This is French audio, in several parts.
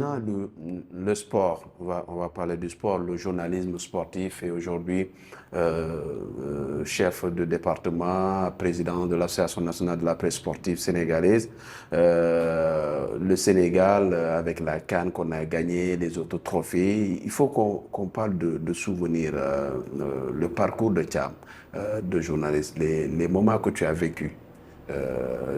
Le sport, on va parler du sport, le journalisme sportif et aujourd'hui chef de département, président de l'Association nationale de la presse sportive sénégalaise. Le Sénégal, avec la CAN qu'on a gagné, les autres trophées, il faut qu'on parle de souvenirs, le parcours de Thiam, de journaliste, les moments que tu as vécus.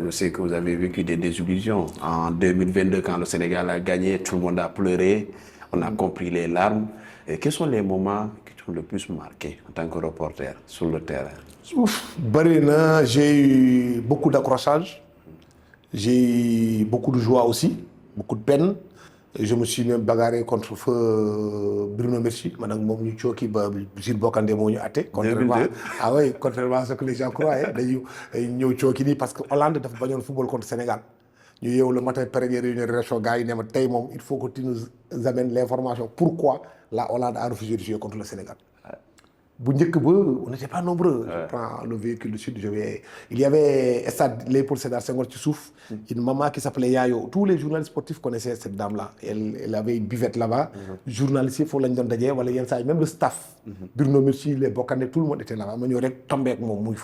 Je sais que vous avez vécu des désillusions. En 2022, quand le Sénégal a gagné, tout le monde a pleuré, on a compris les larmes. Et quels sont les moments qui t'ont le plus marqué en tant que reporter sur le terrain? Ouf, Barina, j'ai eu beaucoup d'accrochage, j'ai eu beaucoup de joie aussi, beaucoup de peine. Et je me suis même bagarré contre feu Bruno Merci, madame Momni Choki, Gilles Bokande Mouni Ate, contrairement, ah oui, contrairement à ce que les gens croient, nous Choki parce que Hollande a fait le football contre le Sénégal. Nous, le matin, après une réunion, il faut que tu nous amènes l'information. Pourquoi la Hollande a refusé de jouer contre le Sénégal? On n'était pas nombreux. Je prends le véhicule du sud, il y avait Stade Léopold Sédar Senghor qui souffre, une maman qui s'appelait Yayo. Tous les journalistes sportifs connaissaient cette dame-là. Elle avait une buvette là-bas. Journalistes, il faut l'en dire, même le staff. Bruno Merci, les Bokane, tout le monde était là-bas. Je suis tombé avec mon mouille.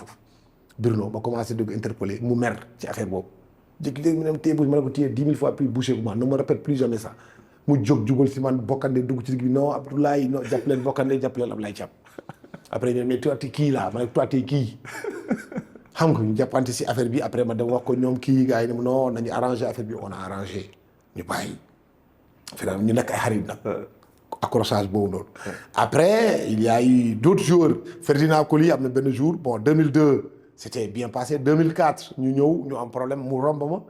Bruno, j'ai commencé à interpeller. Mon mère, c'est affaire. J'ai dit, je 10 000 fois plus bouché que moi. Ne me répète plus jamais ça. Je suis dit, Bokane, non, Abdoulaye, non, j'appelais Bokane, j'appelais Abdoulaye Thiam. Après, je me suis dit, toi, tu es qui là? Toi, tu es qui? Xam nga ñu jàppante si affaire bi après ma dem wax ko ñoom kii gars yi ne non nañu arrangé affaire bi on a arrangé ñu bàyyi finalement ñu nekk ay xarit nag accrochage boobu noonu. Après il y a eu d'autres joueurs Ferdinand Coly am na benn jour bon 2002 c'était bien passé 2004 ñu ñëw ñu am problème mu romb ma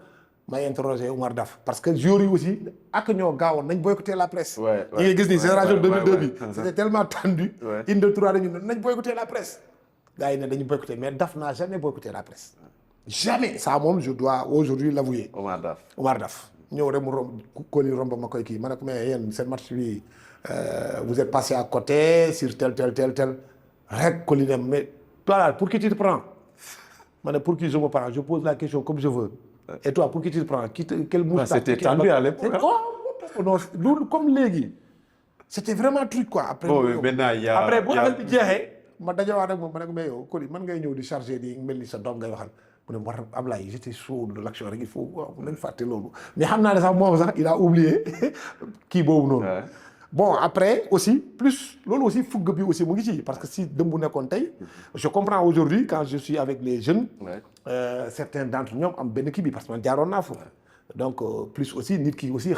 may interroger Oumar Daf parce que joueurs yi aussi ak ñoo gaawoon nañ boycotté la presse. ñi ngay gis ni génération 2002 bi c'était tellement tendu. une de trois dañu nañ boycotté la presse. Gars yi ne dañu boycotté mais Daf n'a jamais boycotté la presse. Jamais. Ça moom je dois aujourd'hui l'avouer. Omar Daf ñëw rek mu romb Coly romb ma koy kii ma ne ko mais yéen seen match bi vous êtes passé à côté sur tel rek Coly ne mais toi là pour qui tu te prends? Ma ne pour qui je me prends? Je pose la question comme je veux. Et toi pour qui tu te prends? Quel moustache? C'était tendu à l'époque. Non, comme léegi. C'était vraiment truc quoi. Après maintenant il y a après bu affaire bi jeexee ma dajawaat ak moom ma ne ko mais yow Coly man ngay ñëw di chargé di mel ni sa doom ngay waxal mu ne war Ablaye j'étais chaud de l'action rek il faut waaw nañ fàtte loolu mais xam naa ne sax moom sax il a oublié kii boobu noonu. Bon après aussi plus loolu aussi fugg bi aussi mu ngi ci parce que si dëmb nekkoon tey je comprends aujourd'hui quand je suis avec les jeunes certains d'entre ñoom am benn kii bi parce que man jaaroon naa foofu. Donc, plus aussi, nit qui aussi,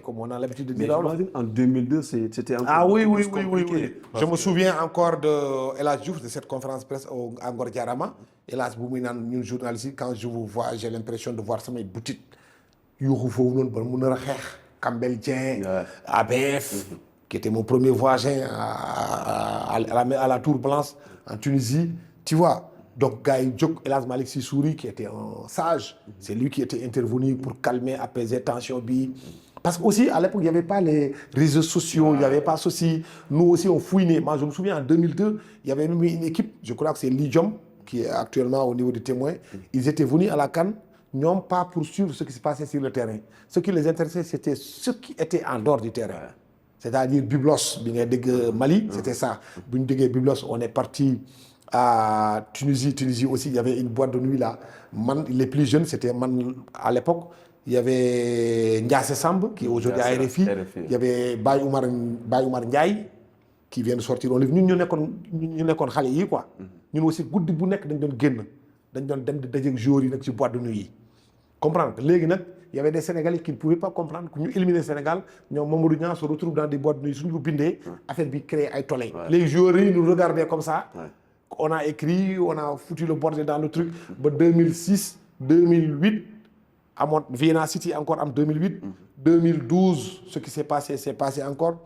comme on a l'habitude de dire. En 2002, c'était un peu Ah oui. Je me que... souviens encore de Elas Diouf, de cette conférence presse à Ngordiarama. Elas Boumina, une journaliste, quand je vous vois, j'ai l'impression de voir ça, mes boutiques. Campbell Dien, ABF, qui était mon premier voisin à la Tour Blanche, en Tunisie. Tu vois. Donc, Gaï Djok Elas Malik Sissouri, qui était un sage, c'est lui qui était intervenu pour calmer, apaiser tension. Parce qu'aussi, à l'époque, il n'y avait pas les réseaux sociaux, il n'y avait pas ceci. Nous aussi, on fouinait. Moi, je me souviens, en 2002, il y avait même une équipe, je crois que c'est Lidjom, qui est actuellement au niveau des témoins. Ils étaient venus à la CAN, non pas pour suivre ce qui se passait sur le terrain. Ce qui les intéressait, c'était ce qui était en dehors du terrain. C'est-à-dire Byblos, Mali, c'était ça. Byblos, on est parti à Tunisie aussi, il y avait une boîte de nuit là. Les plus jeunes, c'était à l'époque, il y avait Ndiasse Samb, qui est aujourd'hui à RFI. Il y avait Baye Oumar Ndiaye, qui vient de sortir un livre. Nous sommes des quoi. Nous aussi, nous sommes des joueurs qui boîte de nuit. Comprendre? Il y avait des Sénégalais qui ne pouvaient pas comprendre que nous éliminer le Sénégal, nous se retrouve dans des boîtes de nuit, nous affaire bi créer ay tollé. Les joueurs nous regardaient comme ça. On a écrit, on a foutu le bordel dans le truc. En 2006, 2008, à Vienna City encore en 2008, 2012, ce qui s'est passé encore.